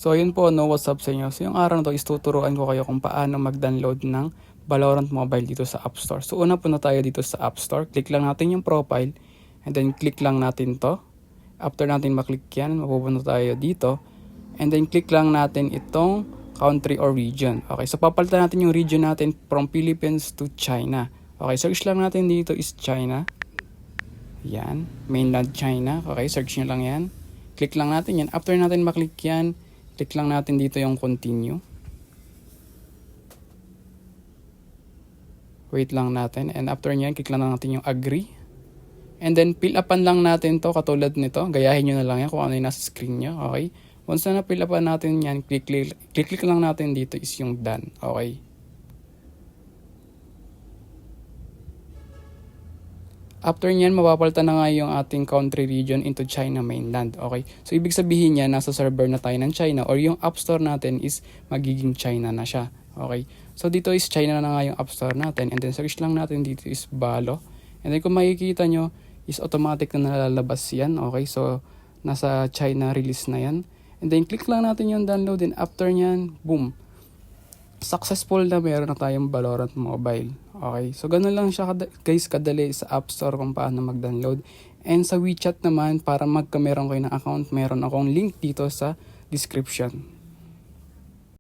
So ayun po, no, what's up sa inyo. So yung araw na to is tuturuan ko kayo kung paano mag-download ng Valorant Mobile dito sa App Store. So una po na tayo dito sa App Store. Click lang natin yung profile and then click lang natin to. After natin maklik yan, mapupunta tayo dito. And then click lang natin itong country or region. Okay, so papalitan natin yung region natin from Philippines to China. Okay, search lang natin dito is China. Yan, mainland China. Okay, search nyo lang yan. Click lang natin yan. After natin maklik yan, click lang natin dito yung continue. Wait lang natin. And after nyan, click lang natin yung agree. And then, fill upan lang natin to katulad nito. Gayahin nyo na lang yan kung ano yung nasa screen nyo. Okay. Once na na-fill upan natin yan, click lang natin dito is yung done. Okay. After nyan, mapapalitan na nga yung ating country region into China mainland. Okay. So, ibig sabihin niya, nasa server na tayo ng China or yung App Store natin is magiging China na siya. Okay. So, dito is China na nga yung App Store natin. And then, search lang natin dito is Valo. And then, kung makikita nyo, is automatic na nalalabas yan. Okay. So, nasa China release na yan. And then, click lang natin yung download. And after nyan, boom. Successful na meron na tayong Valorant Mobile. Okay, so ganun lang siya guys kadali sa App Store kung paano mag-download. And sa WeChat naman, para magkameron kayo ng account, meron akong link dito sa description.